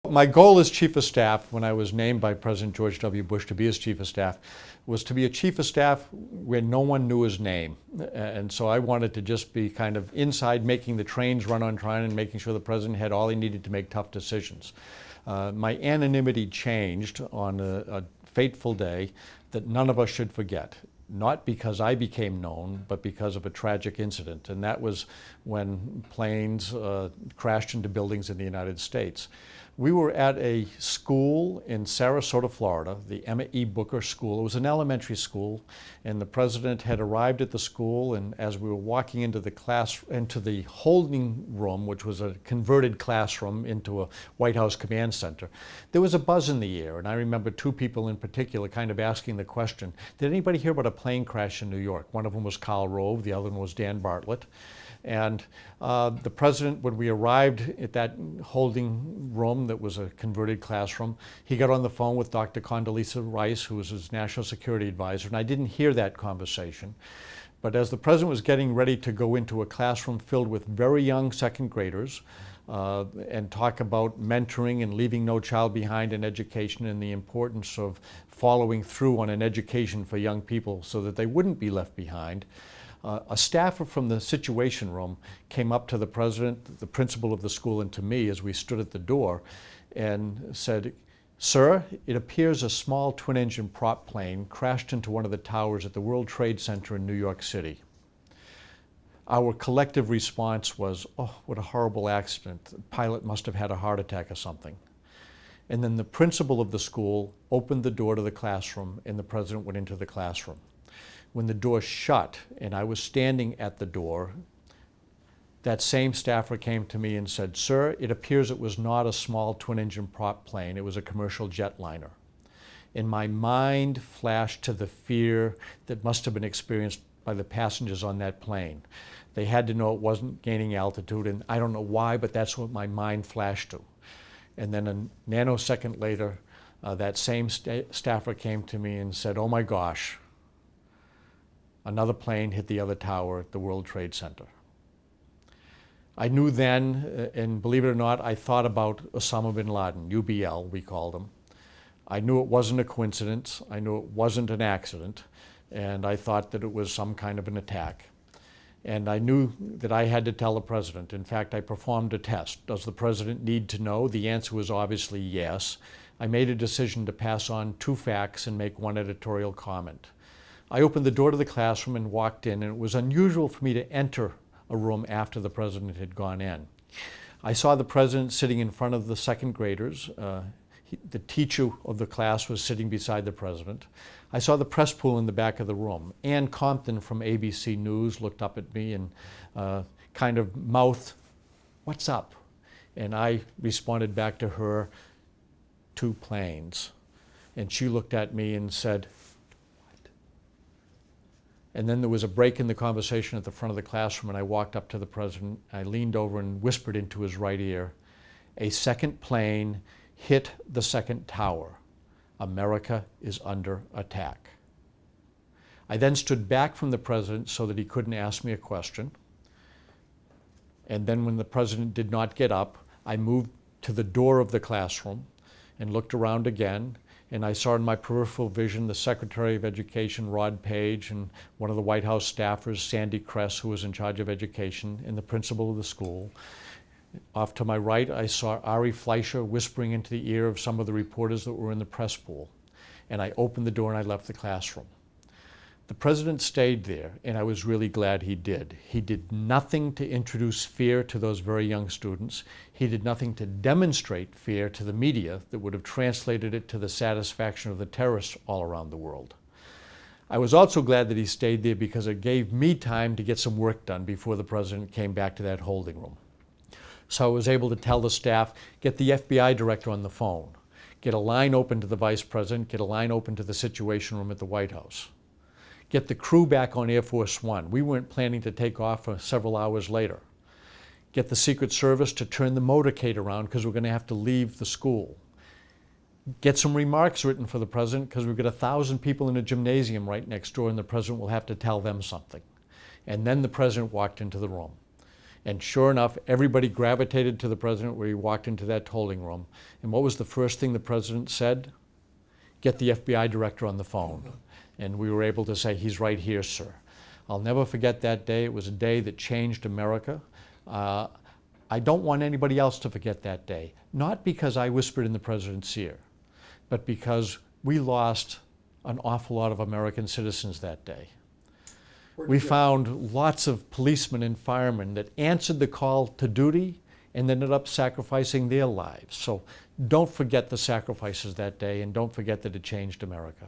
My goal as Chief of Staff, when I was named by President George W. Bush to be his Chief of Staff, was to be a Chief of Staff where no one knew his name. And so I wanted to just be kind of inside, making the trains run on time and making sure the President had all he needed to make tough decisions. My anonymity changed on a fateful day that none of us should forget. Not because I became known, but because of a tragic incident. And that was when planes crashed into buildings in the United States. We were at a school in Sarasota, Florida, the Emma E. Booker School. It was an elementary school, and the President had arrived at the school, and as we were walking into the holding room, which was a converted classroom into a White House command center, there was a buzz in the air, and I remember two people in particular kind of asking the question, did anybody hear about a plane crash in New York? One of them was Karl Rove, the other one was Dan Bartlett. And the President, when we arrived at that holding room that was a converted classroom, he got on the phone with Dr. Condoleezza Rice, who was his national security advisor, and I didn't hear that conversation. But as the President was getting ready to go into a classroom filled with very young second graders and talk about mentoring and leaving no child behind in education and the importance of following through on an education for young people so that they wouldn't be left behind, a staffer from the Situation Room came up to the President, the principal of the school, and to me as we stood at the door and said, "Sir, it appears a small twin-engine prop plane crashed into one of the towers at the World Trade Center in New York City." Our collective response was, "Oh, what a horrible accident. The pilot must have had a heart attack or something." And then the principal of the school opened the door to the classroom and the President went into the classroom. When the door shut and I was standing at the door, that same staffer came to me and said, "Sir, it appears it was not a small twin-engine prop plane, it was a commercial jetliner." And my mind flashed to the fear that must have been experienced by the passengers on that plane. They had to know it wasn't gaining altitude, and I don't know why, but that's what my mind flashed to. And then a nanosecond later, that same staffer came to me and said, "Oh my gosh, another plane hit the other tower at the World Trade Center." I knew then, and believe it or not, I thought about Osama bin Laden, UBL we called him. I knew it wasn't a coincidence, I knew it wasn't an accident, and I thought that it was some kind of an attack. And I knew that I had to tell the President. In fact, I performed a test. Does the President need to know? The answer was obviously yes. I made a decision to pass on two facts and make one editorial comment. I opened the door to the classroom and walked in, and it was unusual for me to enter a room after the President had gone in. I saw the President sitting in front of the second graders. The teacher of the class was sitting beside the President. I saw the press pool in the back of the room. Ann Compton from ABC News looked up at me and kind of mouthed, "What's up?" And I responded back to her, "Two planes." And she looked at me and said, "What?" And then there was a break in the conversation at the front of the classroom, and I walked up to the President. I leaned over and whispered into his right ear, "A second plane hit the second tower. America is under attack." I then stood back from the President so that he couldn't ask me a question. And then when the President did not get up, I moved to the door of the classroom and looked around again. And I saw in my peripheral vision the Secretary of Education, Rod Page, and one of the White House staffers, Sandy Kress, who was in charge of education, and the principal of the school. Off to my right, I saw Ari Fleischer whispering into the ear of some of the reporters that were in the press pool. And I opened the door and I left the classroom. The President stayed there, and I was really glad he did. He did nothing to introduce fear to those very young students. He did nothing to demonstrate fear to the media that would have translated it to the satisfaction of the terrorists all around the world. I was also glad that he stayed there because it gave me time to get some work done before the President came back to that holding room. So I was able to tell the staff, get the FBI director on the phone, get a line open to the Vice President, get a line open to the Situation Room at the White House. Get the crew back on Air Force One. We weren't planning to take off for several hours later. Get the Secret Service to turn the motorcade around because we're going to have to leave the school. Get some remarks written for the President because we've got 1,000 people in a gymnasium right next door and the President will have to tell them something. And then the President walked into the room. And sure enough, everybody gravitated to the president where he walked into that holding room. And what was the first thing the president said? Get the FBI director on the phone. And we were able to say, he's right here, sir. I'll never forget that day. It was a day that changed America. I don't want anybody else to forget that day. Not because I whispered in the president's ear, but because we lost an awful lot of American citizens that day. We found lots of policemen and firemen that answered the call to duty and ended up sacrificing their lives. So don't forget the sacrifices that day, and don't forget that it changed America.